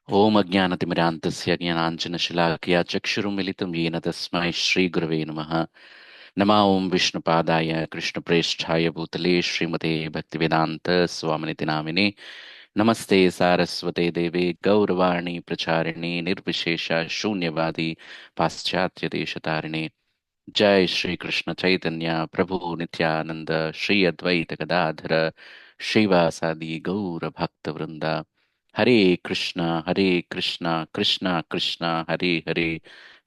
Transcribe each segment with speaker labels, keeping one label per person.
Speaker 1: ఓం అజ్ఞానతిమిరాంతస్య జ్ఞానాంజనశలాకయా చక్షురుమిలితం येन తస్మై శ్రీగురవే నమః. నమా ఓం విష్ణుపాదాయ కృష్ణప్రేష్ఠాయ భూతలే శ్రీమతే భక్తివేదాంత స్వామినితి నామినే. నమస్తే సారస్వతే దేవే గౌరవాణి ప్రచారిణి నిర్విశేష శూన్యవాది పాశ్చాత్య దేశతారిణి. జై శ్రీ కృష్ణ చైతన్య ప్రభు నిత్యానంద శ్రీ అద్వైత గదాధర శ్రీవాసాది గౌర భక్త వృంద. Hare Krishna Hare Krishna Krishna Krishna Hare Hare,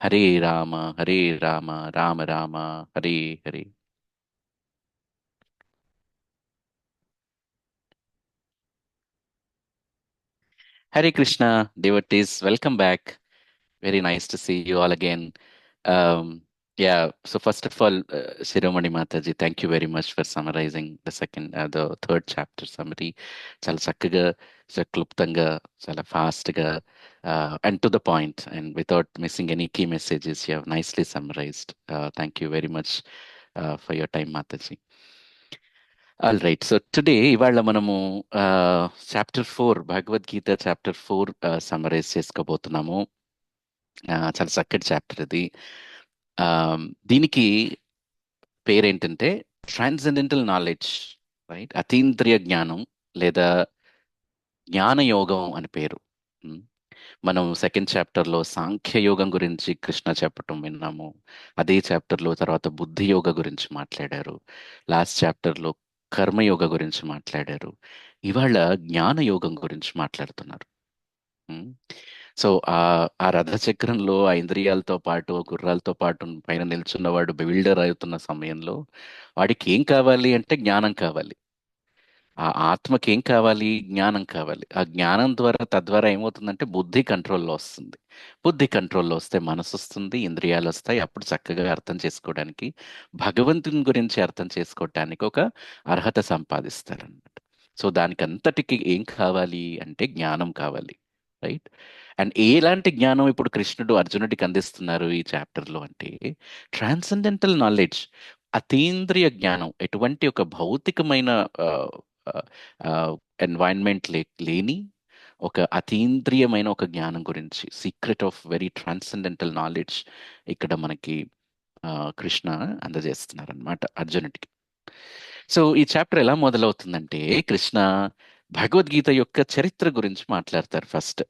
Speaker 1: Hare Rama Rama Rama Hare Hare. Hare Krishna devotees, welcome back. Very nice to see you all again. Um, yeah, so first of all, Shiromani Mataji, thank you very much for summarizing the third chapter summary. Chala చక్కగా, చాలా క్లుప్తంగా, చాలా ఫాస్ట్గా, and to the point, and without missing any key messages, you have nicely summarized. Thank you very much for your time, Mataji. All right, so today ఇవాళ మనము chapter 4, Bhagavad Gita chapter 4 summarise చేసుకోబోతున్నాము. చాలా చక్కటి chapter ఇది. దీనికి పేరేంటంటే ట్రాన్సెండెంటల్ నాలెడ్జ్, రైట్? అతీంద్రియ జ్ఞానం లేదా జ్ఞానయోగం అని పేరు. ఉమ్, మనం సెకండ్ చాప్టర్లో సాంఖ్యయోగం గురించి కృష్ణ చెప్పటం విన్నాము. అదే చాప్టర్లో తర్వాత బుద్ధి యోగ గురించి మాట్లాడారు. లాస్ట్ చాప్టర్లో కర్మయోగ గురించి మాట్లాడారు. ఇవాళ జ్ఞానయోగం గురించి మాట్లాడుతున్నారు. ఉమ్. సో ఆ రథ చక్రంలో ఆ ఇంద్రియాలతో పాటు గుర్రాలతో పాటు పైన నిల్చున్నవాడు బిల్డర్ అవుతున్న సమయంలో వాడికి ఏం కావాలి అంటే జ్ఞానం కావాలి. ఆ ఆత్మకి ఏం కావాలి? జ్ఞానం కావాలి. ఆ జ్ఞానం ద్వారా తద్వారా ఏమవుతుందంటే బుద్ధి కంట్రోల్లో వస్తుంది. బుద్ధి కంట్రోల్లో వస్తే మనసు వస్తుంది, ఇంద్రియాలు వస్తాయి. అప్పుడు చక్కగా అర్థం చేసుకోవడానికి, భగవంతుని గురించి అర్థం చేసుకోవడానికి ఒక అర్హత సంపాదిస్తారనమాట. సో దానికి అంతటికి ఏం కావాలి అంటే జ్ఞానం కావాలి, రైట్? అండ్ ఎలాంటి జ్ఞానం ఇప్పుడు కృష్ణుడు అర్జునుడికి అందిస్తున్నారు ఈ చాప్టర్లో అంటే ట్రాన్సెండెంటల్ నాలెడ్జ్, అతీంద్రియ జ్ఞానం. ఎటువంటి ఒక భౌతికమైన ఎన్వైరన్మెంట్ లేని ఒక అతీంద్రియమైన ఒక జ్ఞానం గురించి, secret of very transcendental knowledge ఇక్కడ మనకి కృష్ణ అందజేస్తున్నారనమాట అర్జునుడికి. సో ఈ చాప్టర్ ఎలా మొదలవుతుందంటే కృష్ణ భగవద్గీత యొక్క చరిత్ర గురించి మాట్లాడతారు ఫస్ట్.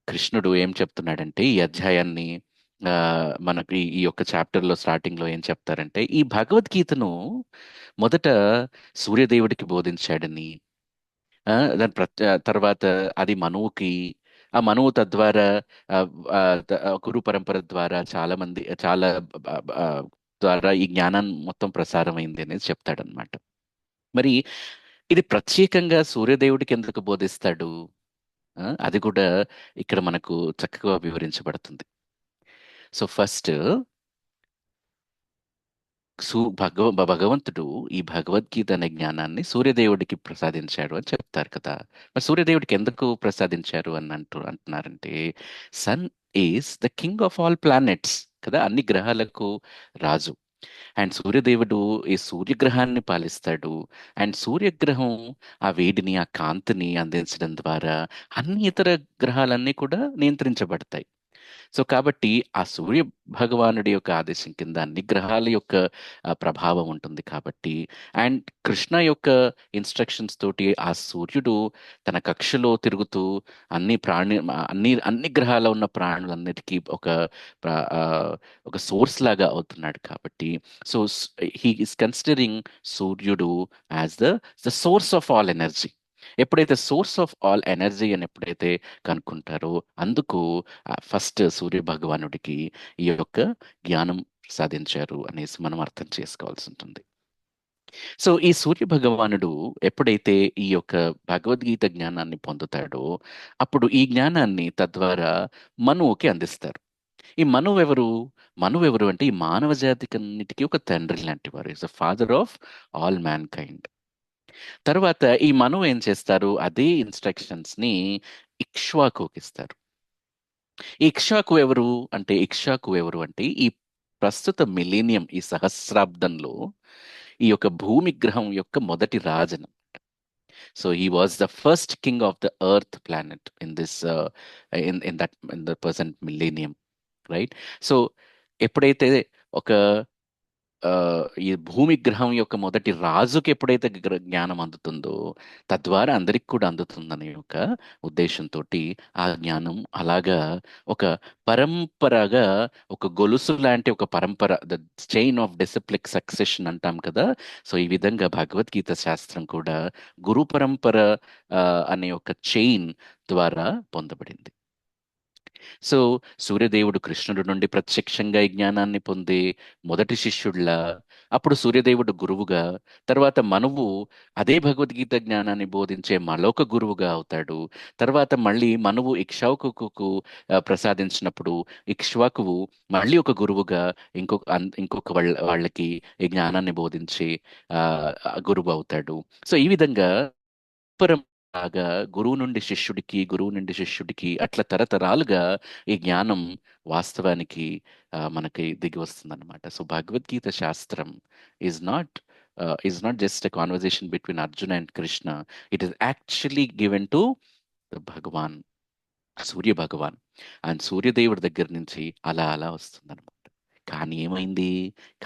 Speaker 1: కృష్ణుడు ఏం చెప్తున్నాడంటే ఈ అధ్యాయాన్ని, మనకి ఈ యొక్క చాప్టర్లో స్టార్టింగ్ లో ఏం చెప్తారంటే ఈ భగవద్గీతను మొదట సూర్యదేవుడికి బోధించాడని, తర్వాత అది మనువుకి, ఆ మనువు తద్వారా ఆ, ఆ, గురు పరంపర ద్వారా చాలా మంది చాలా ఆ, ద్వారా ఈ జ్ఞానం మొత్తం ప్రసారమైంది అనేది చెప్తాడనమాట. మరి ఇది ప్రత్యేకంగా సూర్యదేవుడికి ఎందుకు బోధిస్తాడు? అది కూడా ఇక్కడ మనకు చక్కగా వివరించబడుతుంది. సో ఫస్ట్ భగవంతుడు ఈ భగవద్గీత అనే జ్ఞానాన్ని సూర్యదేవుడికి ప్రసాదించాడు అని చెప్తారు కదా. మరి సూర్యదేవుడికి ఎందుకు ప్రసాదించారు అని అంటున్నారంటే sun is the king of all planets కదా, అన్ని గ్రహాలకు రాజు. అండ్ సూర్యదేవుడు ఈ సూర్యగ్రహాన్ని పాలిస్తాడు. అండ్ సూర్యగ్రహం ఆ వేడిని, ఆ కాంతిని అందించడం ద్వారా అన్ని ఇతర గ్రహాలన్నీ కూడా నియంత్రించబడతాయి. సో కాబట్టి ఆ సూర్య భగవానుడి యొక్క ఆదేశం కింద అన్ని గ్రహాల యొక్క ప్రభావం ఉంటుంది కాబట్టి, అండ్ కృష్ణ యొక్క ఇన్స్ట్రక్షన్స్ తోటి ఆ సూర్యుడు తన కక్షలో తిరుగుతూ అన్ని గ్రహాల్లో ఉన్న ప్రాణులన్నిటికీ ప్ర- ఆ, ఒక సోర్స్ లాగా అవుతున్నాడు కాబట్టి, సో హీ ఈస్ కన్సిడరింగ్ సూర్యుడు as the source of all energy. ఎప్పుడైతే సోర్స్ ఆఫ్ ఆల్ ఎనర్జీ అని ఎప్పుడైతే కనుక్కుంటారో అందుకు ఫస్ట్ సూర్య భగవానుడికి ఈ యొక్క జ్ఞానం సాధించారు అనేసి మనం అర్థం చేసుకోవాల్సి ఉంటుంది. సో ఈ సూర్య భగవానుడు ఎప్పుడైతే ఈ యొక్క భగవద్గీత జ్ఞానాన్ని పొందుతాడో అప్పుడు ఈ జ్ఞానాన్ని తద్వారా మనువుకి అందిస్తారు. ఈ మనువు ఎవరు అంటే ఈ మానవ జాతికి అన్నిటికీ ఒక తండ్రి లాంటి వారు. Is the father of all man kind. తర్వాత ఈ మనువు ఏం చేస్తారు? అదే ఇన్స్ట్రక్షన్స్ ని ఇక్ష్వాకుకి ఇస్తారు. ఇక్ష్వాకు ఎవరు అంటే ఈ ప్రస్తుత మిలీనియం, ఈ సహస్రాబ్దంలో ఈ యొక్క భూమి గ్రహం యొక్క మొదటి రాజు. So he was the first king of the earth planet in this in the present millennium, right? So ఎప్పుడైతే ఒక ఆ, ఈ భూమి గ్రహం యొక్క మొదటి రాజుకి ఎప్పుడైతే జ్ఞానం అందుతుందో, తద్వారా అందరికి కూడా అందుతుందనే ఒక ఉద్దేశంతో ఆ జ్ఞానం అలాగా ఒక పరంపరగా, ఒక గొలుసు లాంటి ఒక పరంపర, ద చైన్ ఆఫ్ డిసిప్లిక్ సక్సెషన్ అంటాం కదా. సో ఈ విధంగా భగవద్గీత శాస్త్రం కూడా గురు పరంపర ఆ, అనే ఒక చైన్ ద్వారా పొందబడింది. సో సూర్యదేవుడు కృష్ణుడి నుండి ప్రత్యక్షంగా ఈ జ్ఞానాన్ని పొంది మొదటి శిష్యుడిలా, అప్పుడు సూర్యదేవుడు గురువుగా, తర్వాత మనువు అదే భగవద్గీత జ్ఞానాన్ని బోధించే మరొక గురువుగా అవుతాడు. తర్వాత మళ్ళీ మనువు ఇక్ష్వాకుకు ప్రసాదించినప్పుడు ఇక్ష్వాకువు మళ్ళీ ఒక గురువుగా ఇంకొక వాళ్ళకి ఈ జ్ఞానాన్ని బోధించి ఆ గురువు అవుతాడు. సో ఈ విధంగా లాగా గురువు నుండి శిష్యుడికి అట్లా తరతరాలుగా ఈ జ్ఞానం వాస్తవానికి మనకి దిగి వస్తుందన్నమాట. సో భగవద్గీత శాస్త్రం is not is not just a conversation between Arjun and Krishna. It is actually given to the Bhagwan, Surya Bhagwan. And సూర్యదేవుడి దగ్గర నుంచి అలా అలా వస్తుందన్నమాట. కానీ ఏమైంది,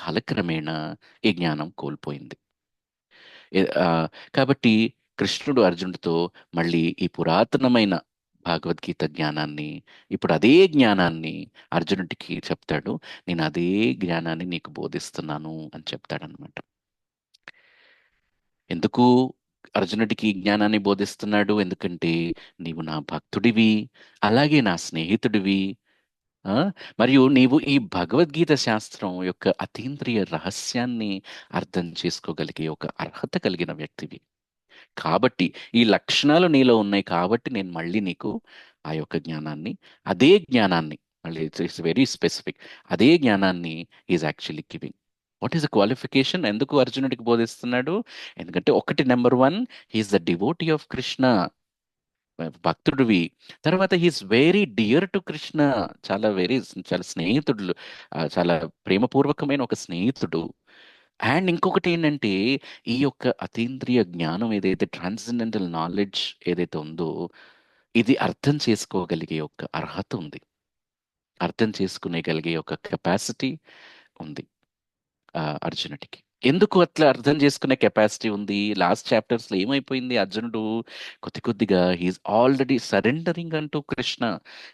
Speaker 1: కాలక్రమేణా ఈ జ్ఞానం కోల్పోయింది. కాబట్టి కృష్ణుడు అర్జునుడితో మళ్ళీ ఈ పురాతనమైన భగవద్గీత జ్ఞానాన్ని, ఇప్పుడు అదే జ్ఞానాన్ని అర్జునుడికి చెప్తాడు. నేను అదే జ్ఞానాన్ని నీకు బోధిస్తున్నాను అని చెప్తాడనమాట. ఎందుకు అర్జునుడికి ఈ జ్ఞానాన్ని బోధిస్తున్నాడు? ఎందుకంటే నీవు నా భక్తుడివి, అలాగే నా స్నేహితుడివి. ఆ మరియు నీవు ఈ భగవద్గీత శాస్త్రం యొక్క అతీంద్రియ రహస్యాన్ని అర్థం చేసుకోగలిగే ఒక అర్హత కలిగిన వ్యక్తివి. కాబట్టి ఈ లక్షణాలు నీలో ఉన్నాయి కాబట్టి నేను మళ్ళీ నీకు ఆ యొక్క జ్ఞానాన్ని, అదే జ్ఞానాన్ని, మళ్ళీ ఇట్స్ వెరీ స్పెసిఫిక్, అదే జ్ఞానాన్ని is actually giving. What is the qualification? ఎందుకు అర్జునుడికి బోధిస్తున్నాడు? ఎందుకంటే ఒకటి, number one, he is the devotee of Krishna, భక్తుడివి. తర్వాత he's very dear to Krishna, చాలా స్నేహితుడు, చాలా ప్రేమపూర్వకమైన ఒక స్నేహితుడు. అండ్ ఇంకొకటి ఏంటంటే, ఈ యొక్క అతీంద్రియ జ్ఞానం ఏదైతే, ట్రాన్సెండెంటల్ నాలెడ్జ్ ఏదైతే ఉందో, ఇది అర్థం చేసుకోగలిగే ఒక అర్హత ఉంది, అర్థం చేసుకునేగలిగే ఒక కెపాసిటీ ఉంది అర్జునుడికి. ఎందుకు అట్లా అర్థం చేసుకునే కెపాసిటీ ఉంది? లాస్ట్ చాప్టర్స్ లో ఏమైపోయింది? అర్జునుడు కొద్దిగా హీఈస్ ఆల్రెడీ సరెండరింగ్ అంటూ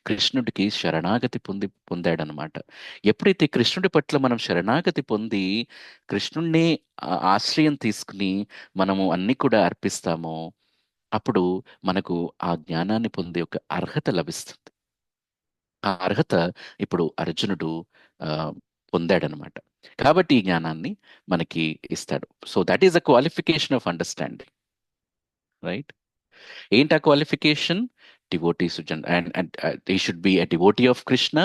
Speaker 1: కృష్ణుడికి శరణాగతి పొందాడనమాట. ఎప్పుడైతే కృష్ణుడి పట్ల మనం శరణాగతి పొంది కృష్ణుణ్ణి ఆశ్రయం తీసుకుని మనము అన్ని కూడా అర్పిస్తామో, అప్పుడు మనకు ఆ జ్ఞానాన్ని పొందే ఒక అర్హత లభిస్తుంది. ఆ అర్హత ఇప్పుడు అర్జునుడు ఆ, పొందాడనమాట. కాబట్టి ఈ జ్ఞానాన్ని మనకి ఇస్తాడు. So that is a qualification of understanding, right? ఏంటి ఆ qualification? Devotee Sujan, and he should be a devotee of Krishna,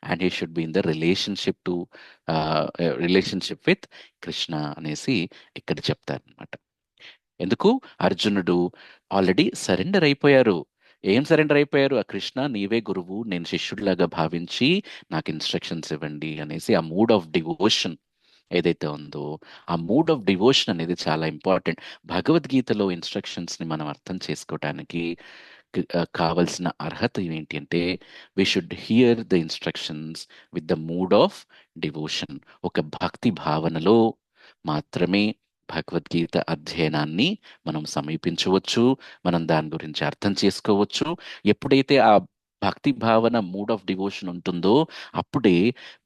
Speaker 1: and he should be in the relationship with Krishna అనేసి ఇక్కడ చెప్తారనమాట. ఎందుకు? అర్జునుడు ఆల్రెడీ సరెండర్ అయిపోయారు. ఏం సరెండర్ అయిపోయారు? ఆ కృష్ణ నీవే గురువు, నేను శిష్యుడిలాగా భావించి నాకు ఇన్స్ట్రక్షన్స్ ఇవ్వండి అనేసి ఆ మూడ్ ఆఫ్ డివోషన్ ఏదైతే ఉందో, ఆ మూడ్ ఆఫ్ డివోషన్ అనేది చాలా ఇంపార్టెంట్. భగవద్గీతలో ఇన్స్ట్రక్షన్స్ ని మనం అర్థం చేసుకోవటానికి కావలసిన అర్హత ఏంటి అంటే, we should hear the instructions with the mood of devotion. ఒక భక్తి భావనలో మాత్రమే భగవద్గీత అధ్యయనాన్ని మనం సమీపించవచ్చు, మనం దాని గురించి అర్థం చేసుకోవచ్చు. ఎప్పుడైతే ఆ భక్తి భావన, మూడ్ ఆఫ్ డివోషన్ ఉంటుందో, అప్పుడే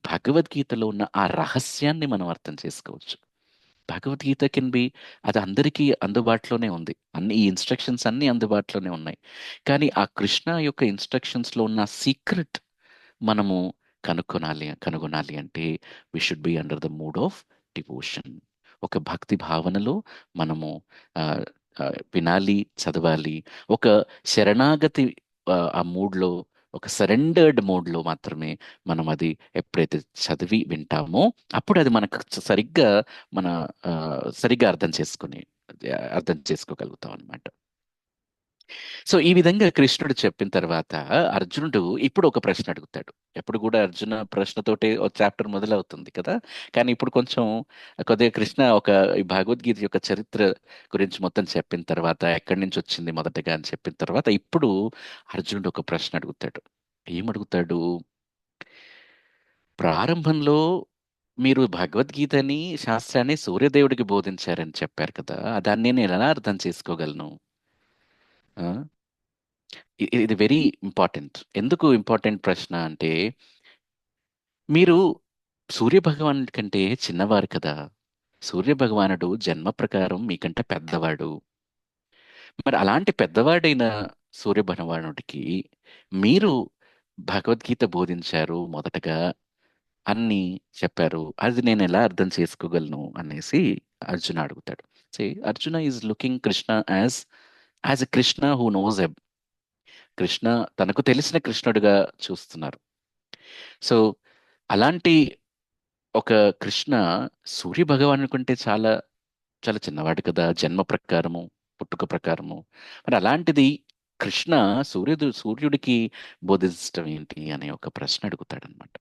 Speaker 1: భగవద్గీతలో ఉన్న ఆ రహస్యాన్ని మనం అర్థం చేసుకోవచ్చు. భగవద్గీత కెన్ బి, అది అందరికీ అందుబాటులోనే ఉంది, ఈ ఇన్స్ట్రక్షన్స్ అన్నీ అందుబాటులోనే ఉన్నాయి. కానీ ఆ కృష్ణ యొక్క ఇన్స్ట్రక్షన్స్ లో ఉన్న సీక్రెట్ మనము కనుగొనాలి అంటే we should be under the mood of devotion. ఒక భక్తి భావనలో మనము ఆ, ఆ, వినాలి, చదవాలి. ఒక శరణాగతి ఆ మూడ్లో, ఒక సరెండర్డ్ మోడ్లో మాత్రమే మనం అది ఎప్పుడైతే చదివి వింటామో, అప్పుడు అది మనకు సరిగ్గా మన సరిగ్గా అర్థం చేసుకోగలుగుతాం అనమాట. సో ఈ విధంగా కృష్ణుడు చెప్పిన తర్వాత అర్జునుడు ఇప్పుడు ఒక ప్రశ్న అడుగుతాడు. ఎప్పుడు కూడా అర్జున ప్రశ్నతోటి ఒక చాప్టర్ మొదలవుతుంది కదా. కానీ ఇప్పుడు కొంచెం కొద్దిగా కృష్ణ ఈ భగవద్గీత యొక్క చరిత్ర గురించి మొత్తం చెప్పిన తర్వాత ఎక్కడి నుంచి వచ్చింది మొదటగా అని చెప్పిన తర్వాత ఇప్పుడు అర్జునుడు ఒక ప్రశ్న అడుగుతాడు. ఏమడుగుతాడు? ప్రారంభంలో మీరు భగవద్గీతని శాస్త్రాన్ని సూర్యదేవుడికి బోధించారని చెప్పారు కదా, దాన్ని నేను ఎలా అర్థం చేసుకోగలను? ఆ? ఇది వెరీ ఇంపార్టెంట్. ఎందుకు ఇంపార్టెంట్ ప్రశ్న అంటే, మీరు సూర్య భగవానుడి కంటే చిన్నవారు కదా. సూర్య భగవానుడు జన్మ ప్రకారం మీకంటే పెద్దవాడు. మరి అలాంటి పెద్దవాడైన సూర్య భగవానుడికి మీరు భగవద్గీత బోధించారు మొదటగా అన్ని చెప్పారు, అది నేను ఎలా అర్థం చేసుకోగలను అనేసి అర్జున అడుగుతాడు. Arjuna is looking Krishna as a Krishna who knows. Krishna తనకు తెలిసిన కృష్ణుడిగా చూస్తున్నారు. సో అలాంటి ఒక కృష్ణ సూర్య భగవాను కంటే చాలా చాలా చిన్నవాడు కదా, జన్మ ప్రకారము, పుట్టుక ప్రకారము. మరి అలాంటిది కృష్ణ సూర్యుడికి బోధించడం ఏంటి అనే ఒక ప్రశ్న అడుగుతాడనమాట.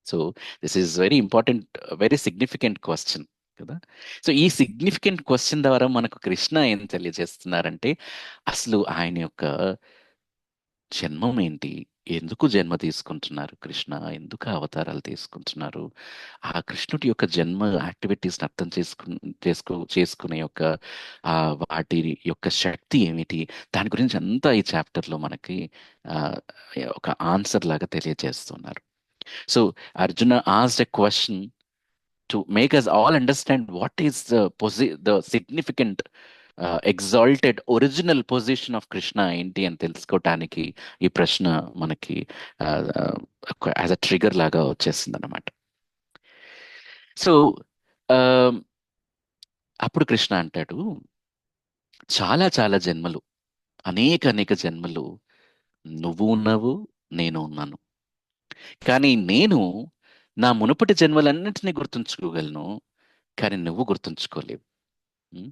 Speaker 1: So this is very important, very significant question కదా. సో ఈ సిగ్నిఫికెంట్ క్వశ్చన్ ద్వారా మనకు కృష్ణ ఏం తెలియజేస్తున్నారంటే, అసలు ఆయన యొక్క జన్మం ఏంటి, ఎందుకు జన్మ తీసుకుంటున్నారు కృష్ణ, ఎందుకు అవతారాలు తీసుకుంటున్నారు, ఆ కృష్ణుడి యొక్క జన్మ యాక్టివిటీస్ అర్థం చేసుకునే యొక్క ఆ వాటి యొక్క శక్తి ఏమిటి, దాని గురించి అంతా ఈ చాప్టర్ లో మనకి ఆ, ఒక ఆన్సర్ లాగా తెలియజేస్తున్నారు. So Arjuna asked a question to make us all understand what is the significant exalted original position of Krishna ఏంటి అని తెలుసుకోవటానికి ఈ ప్రశ్న మనకి యాజ్ అ ట్రిగర్ లాగా వచ్చేసింది అనమాట. సో అప్పుడు కృష్ణ అంటాడు, చాలా చాలా జన్మలు, అనేక అనేక జన్మలు నువ్వు ఉన్నావు, నేను ఉన్నాను. కానీ నేను నా మునుపటి జన్మలన్నింటినీ గుర్తుంచుకోగలను, కానీ నువ్వు గుర్తుంచుకోలేవు. ఉం?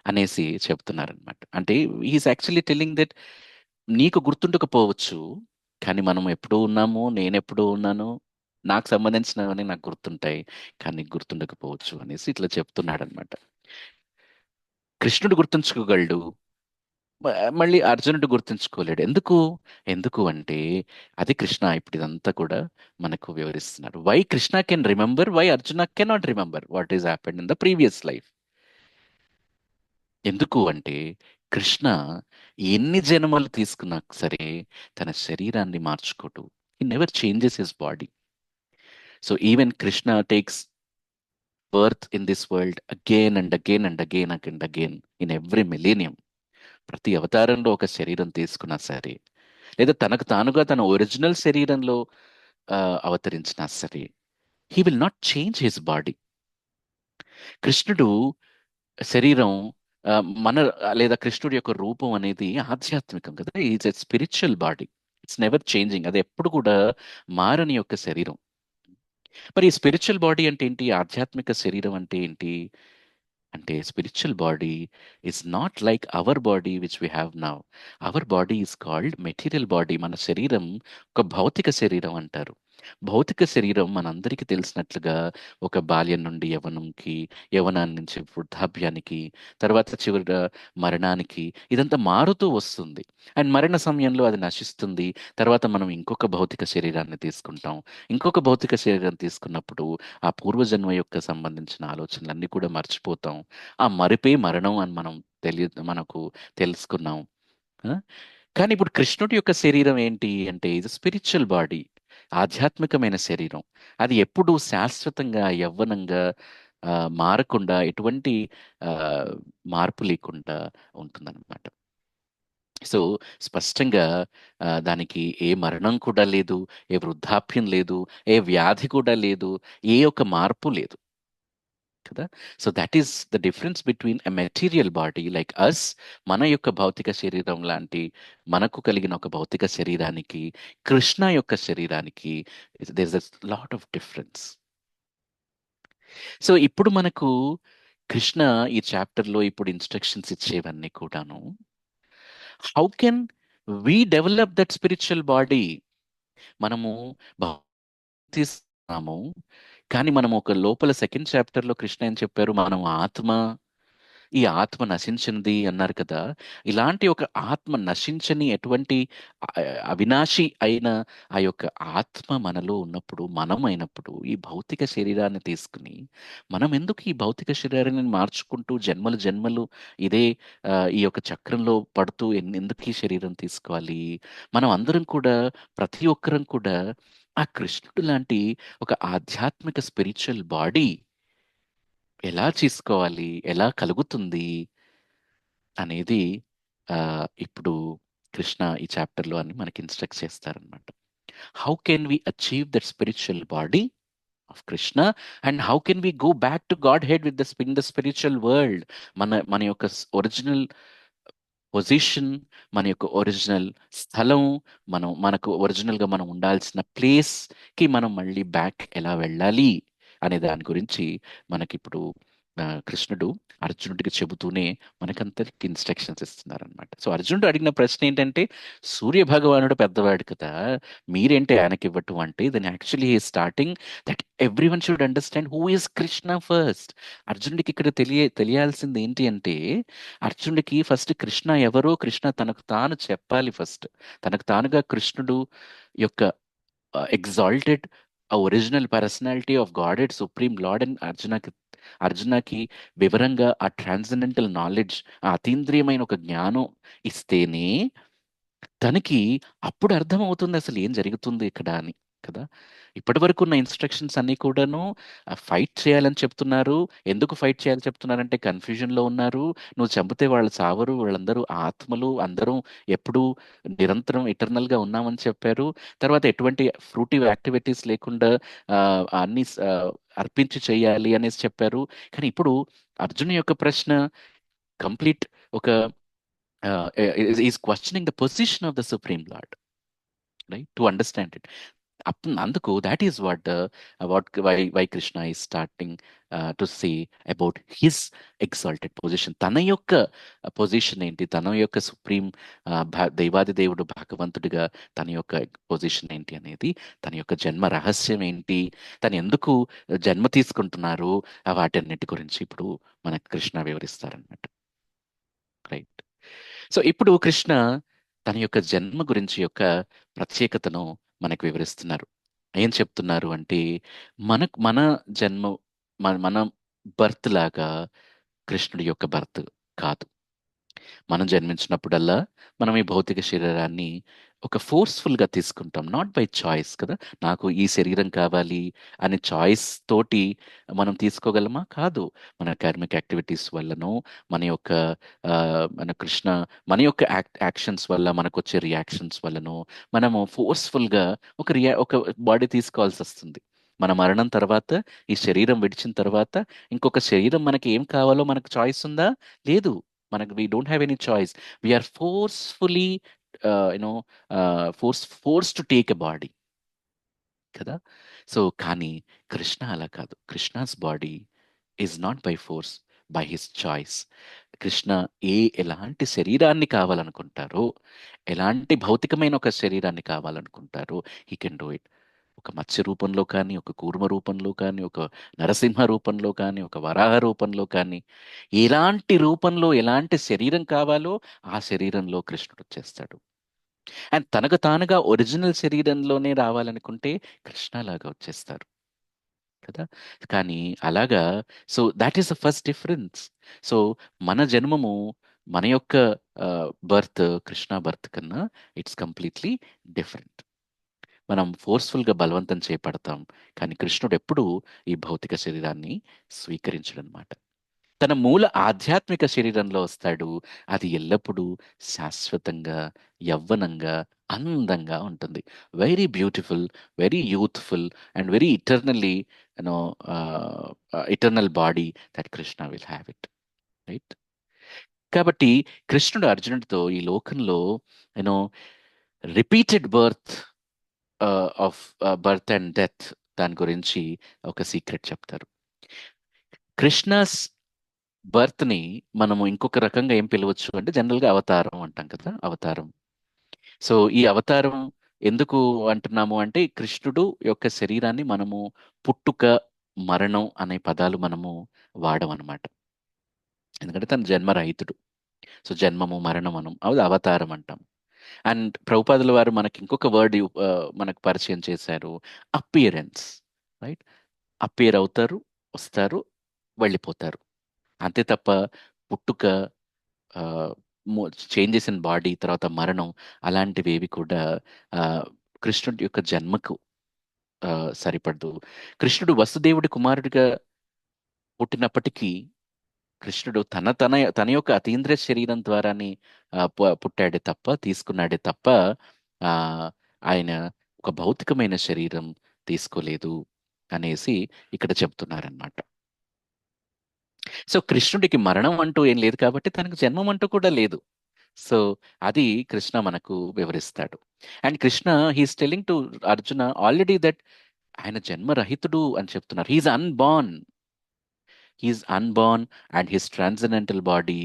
Speaker 1: అనేసి చెప్తున్నారనమాట. అంటే ఈజ్ యాక్చువల్లీ టెల్లింగ్ దట్ నీకు గుర్తుండకపోవచ్చు, కానీ మనం ఎప్పుడూ ఉన్నాము, నేను ఎప్పుడూ ఉన్నాను, నాకు సంబంధించినవన్నీ నాకు గుర్తుంటాయి, కానీ నీకు గుర్తుండకపోవచ్చు అనేసి ఇట్లా చెప్తున్నాడు అనమాట. కృష్ణుడు గుర్తుంచుకోగలడు, మళ్ళీ అర్జునుడు గుర్తుంచుకోలేడు. ఎందుకు? ఎందుకు అంటే అది కృష్ణ ఇప్పుడు ఇదంతా కూడా మనకు వివరిస్తున్నాడు. Why Krishna can remember, why Arjuna cannot remember what is happened in the previous life. ఎందుకు అంటే కృష్ణ ఎన్ని జన్మలు తీసుకున్నా సరే తన శరీరాన్ని మార్చుకోడు. He never changes his body. So even Krishna takes birth in this world again and again and again and again in every millennium. ప్రతి అవతారంలో ఒక శరీరం తీసుకున్నా సరే, లేదా తనకు తానుగా తన ఒరిజినల్ శరీరంలో అవతరించినా సరే, he will not change his body. కృష్ణుడు శరీరం ఆ, మన లేదా కృష్ణుడి యొక్క రూపం అనేది ఆధ్యాత్మికం కదా. Is a spiritual body, it's never changing. అది ఎప్పుడు కూడా మారని యొక్క శరీరం. మరి ఈ స్పిరిచువల్ బాడీ అంటే ఏంటి, ఆధ్యాత్మిక శరీరం అంటే ఏంటి అంటే, spiritual body is not like our body which we have now. Our body is called material body. మన శరీరం ఒక భౌతిక శరీరం అంటారు. భౌతిక శరీరం మనందరికీ తెలిసినట్లుగా ఒక బాల్యం నుండి యవ్వనంకి, యవ్వనాన్ని నుంచి వృద్ధాప్యానికి, తర్వాత చివరి మరణానికి, ఇదంతా మారుతూ వస్తుంది. అండ్ మరణ సమయంలో అది నశిస్తుంది. తర్వాత మనం ఇంకొక భౌతిక శరీరాన్ని తీసుకుంటాం. ఇంకొక భౌతిక శరీరం తీసుకున్నప్పుడు ఆ పూర్వజన్మ యొక్క సంబంధించిన ఆలోచనలన్నీ కూడా మర్చిపోతాం. ఆ మరిపే మరణం అని మనకు తెలుసుకున్నాం. ఆ? కానీ ఇప్పుడు కృష్ణుడి యొక్క శరీరం ఏంటి అంటే, ఇది స్పిరిచువల్ బాడీ, ఆధ్యాత్మికమైన శరీరం. అది ఎప్పుడూ శాశ్వతంగా యవ్వనంగా మారకుండా, ఎటువంటి ఆ, మార్పు లేకుండా ఉంటుందన్నమాట. సో స్పష్టంగా దానికి ఏ మరణం కూడా లేదు, ఏ వృద్ధాప్యం లేదు, ఏ వ్యాధి కూడా లేదు, ఏ ఒక్క మార్పు లేదు కదా. So that is the difference between a material body like us, మన యొక్క భౌతిక శరీరం లాంటి మనకు కలిగిన ఒక భౌతిక శరీరానికి, కృష్ణ యొక్క శరీరానికి there is a lot of difference. So ఇప్పుడు మనకు కృష్ణ ఈ చాప్టర్ లో ఇప్పుడు ఇన్స్ట్రక్షన్స్ ఇచ్చేవన్నీ కూడాను how can we develop that spiritual body? మనము తీసుకున్నాము, కానీ మనం ఒక లోపల సెకండ్ చాప్టర్ లో కృష్ణ ఏం చెప్పారు? మనం ఆత్మ, ఈ ఆత్మ నశించింది అన్నారు కదా. ఇలాంటి ఒక ఆత్మ నశించని ఎటువంటి అ- అవినాశి అయిన ఆ యొక్క ఆత్మ మనలో ఉన్నప్పుడు, మనం అయినప్పుడు ఈ భౌతిక శరీరాన్ని తీసుకుని మనం ఎందుకు ఈ భౌతిక శరీరాన్ని మార్చుకుంటూ జన్మలు జన్మలు ఇదే ఈ యొక్క చక్రంలో పడుతూ ఎందుకు ఈ శరీరం తీసుకోవాలి? మనం అందరం కూడా, ప్రతి ఒక్కరం కూడా ఆ కృష్ణుడు లాంటి ఒక ఆధ్యాత్మిక స్పిరిచువల్ బాడీ ఎలా చేసుకోవాలి, ఎలా కలుగుతుంది అనేది ఇప్పుడు కృష్ణ ఈ చాప్టర్లో అని మనకి ఇన్స్ట్రక్ట్ చేస్తారనమాట. How can we achieve that spiritual body of Krishna, and how can we go back to godhead with the spiritual world? మన యొక్క ఒరిజినల్ పొజిషన్, మన యొక్క ఒరిజినల్ స్థలం, మనకు ఒరిజినల్గా మనం ఉండాల్సిన ప్లేస్ కి మనం మళ్ళీ బ్యాక్ ఎలా వెళ్ళాలి అనే దాని గురించి మనకిప్పుడు కృష్ణుడు అర్జునుడికి చెబుతూనే మనకందరికి ఇన్స్ట్రక్షన్స్ ఇస్తున్నారనమాట. సో అర్జునుడు అడిగిన ప్రశ్న ఏంటంటే, సూర్య భగవానుడు పెద్దవాడు కదా, మీరేంటి ఆయనకి ఇవ్వటం అంటే, then actually starting that every one should understand who is Krishna first. అర్జునుడికి ఇక్కడ తెలియాల్సింది ఏంటి అంటే, అర్జునుడికి ఫస్ట్ కృష్ణ ఎవరో కృష్ణ తనకు తాను చెప్పాలి ఫస్ట్. తనకు తానుగా కృష్ణుడు యొక్క exalted original personality of godhead supreme lord and అర్జునకి వివరంగా ఆ ట్రాన్సెండెంటల్ నాలెడ్జ్, ఆ అతీంద్రియమైన ఒక జ్ఞానం ఇస్తేనే తనకి అప్పుడు అర్థమవుతుంది అసలు ఏం జరుగుతుంది ఇక్కడ అని, కదా. ఇప్పటి వరకు ఉన్న ఇన్స్ట్రక్షన్స్ అన్ని కూడాను ఫైట్ చేయాలని చెప్తున్నారు. ఎందుకు ఫైట్ చేయాలని చెప్తున్నారంటే కన్ఫ్యూజన్ లో ఉన్నారు. నువ్వు చంపితే వాళ్ళు చావరు, వాళ్ళందరూ ఆత్మలు, అందరం ఎప్పుడూ నిరంతరం ఇటర్నల్ గా ఉన్నామని చెప్పారు. తర్వాత ఎటువంటి ఫ్రూటివ్ యాక్టివిటీస్ లేకుండా ఆ, అన్ని అర్పించి చేయాలి అనేసి చెప్పారు. కానీ ఇప్పుడు అర్జున్ యొక్క ప్రశ్న కంప్లీట్ ఒక is questioning the position of the supreme lord, right, to understand it. అందుకు that is what why Krishna is starting to say about his exalted position. తన యొక్క పొజిషన్ ఏంటి, తన యొక్క సుప్రీం దైవాది దేవుడు భగవంతుడిగా తన యొక్క పొజిషన్ ఏంటి అనేది, తన యొక్క జన్మ రహస్యం ఏంటి, తను ఎందుకు జన్మ తీసుకుంటున్నారు, వాటన్నిటి గురించి ఇప్పుడు మనకు కృష్ణ వివరిస్తారనమాట. రైట్. సో ఇప్పుడు కృష్ణ తన యొక్క జన్మ గురించి యొక్క ప్రత్యేకతను మనకు వివరిస్తున్నారు. ఏం చెప్తున్నారు అంటే, మన జన్మ, మన బర్త్ లాగా కృష్ణుడి యొక్క బర్త్ కాదు. మనం జన్మించినప్పుడల్లా మనం ఈ భౌతిక శరీరాన్ని ఒక ఫోర్స్ఫుల్ గా తీసుకుంటాం, నాట్ బై చాయిస్, కదా. నాకు ఈ శరీరం కావాలి అనే చాయిస్ తోటి మనం తీసుకోగలమా? కాదు. మన కార్మిక్ యాక్టివిటీస్ వల్లనో, మన యొక్క ఆ, మన యొక్క యాక్షన్స్ వల్ల మనకు వచ్చే రియాక్షన్స్ వల్లనో మనము ఫోర్స్ఫుల్ గా ఒక బాడీ తీసుకోవాల్సి వస్తుంది. మన మరణం తర్వాత, ఈ శరీరం విడిచిన తర్వాత ఇంకొక శరీరం మనకి ఏం కావాలో మనకు చాయిస్ ఉందా? లేదు. మనకు we don't have any choice. We are forcefully you know force to take a body, కదా. సో కానీ కృష్ణ అలా కాదు. Krishna's body is not by force, by his choice. Krishna ఎలాంటి శరీరాన్ని కావాలనుకుంటారో, ఎలాంటి భౌతికమైన ఒక శరీరాన్ని కావాలనుకుంటారో, హీ కెన్ డూ ఇట్. ఒక మత్స్య రూపంలో కానీ, ఒక కూర్మ రూపంలో కానీ, ఒక నరసింహ రూపంలో కానీ, ఒక వరాహ రూపంలో కానీ, ఎలాంటి రూపంలో ఎలాంటి శరీరం కావాలో ఆ శరీరంలో కృష్ణుడు వచ్చేస్తాడు. అండ్ తనకు తానుగా ఒరిజినల్ శరీరంలోనే రావాలనుకుంటే కృష్ణలాగా వచ్చేస్తారు, కదా. కానీ అలాగా, so that is the first difference. So మన జన్మము, మన యొక్క బర్త్ కృష్ణ బర్త్ కన్నా ఇట్స్ కంప్లీట్లీ డిఫరెంట్. మనం ఫోర్స్ఫుల్గా బలవంతం చేపడతాం, కానీ కృష్ణుడు ఎప్పుడూ ఈ భౌతిక శరీరాన్ని స్వీకరించడనమాట. తన మూల ఆధ్యాత్మిక శరీరంలో వస్తాడు. అది ఎల్లప్పుడూ శాశ్వతంగా, యవ్వనంగా, అందంగా ఉంటుంది. Very beautiful, very youthful and very eternally you know eternal body that Krishna will have it, right. కాబట్టి కృష్ణుడు అర్జునుడితో ఈ లోకంలో you know repeated of birth and death దాని గురించి ఒక సీక్రెట్ చెప్తారు. కృష్ణస్ బర్త్ ని మనము ఇంకొక రకంగా ఏం పిలవచ్చు అంటే జనరల్ గా అవతారం అంటాం కదా, అవతారం. సో ఈ అవతారం ఎందుకు అంటున్నాము అంటే కృష్ణుడు యొక్క శరీరాన్ని మనము పుట్టుక, మరణం అనే పదాలు మనము వాడమన్నమాట. ఎందుకంటే తను జన్మరహితుడు. సో జన్మము మరణం మనం అది అవతారం అంటాం. అండ్ ప్రభుపాదుల వారు మనకి ఇంకొక వర్డ్ మనకు పరిచయం చేశారు, అపియరెన్స్. రైట్. అపియర్ అవుతారు, వస్తారు, వెళ్ళిపోతారు. అంతే తప్ప పుట్టుక, చేంజెస్ ఇన్ బాడీ, తర్వాత మరణం, అలాంటివి ఏవి కూడా ఆ, కృష్ణుడి యొక్క జన్మకు ఆ, సరిపడదు. కృష్ణుడు వసుదేవుడి కుమారుడిగా పుట్టినప్పటికీ కృష్ణుడు తన యొక్క అతీంద్రియ శరీరం ద్వారానే పుట్టాడే తప్ప, తీసుకున్నాడే తప్ప ఆ, ఆయన ఒక భౌతికమైన శరీరం తీసుకోలేదు అనేసి ఇక్కడ చెప్తున్నారనమాట. సో కృష్ణుడికి మరణం అంటూ ఏం లేదు కాబట్టి తనకు జన్మం అంటూ కూడా లేదు. సో అది కృష్ణ మనకు వివరిస్తాడు. And Krishna he's telling to Arjuna already that ఆయన జన్మరహితుడు అని చెప్తున్నారు. He is unborn and his transcendental body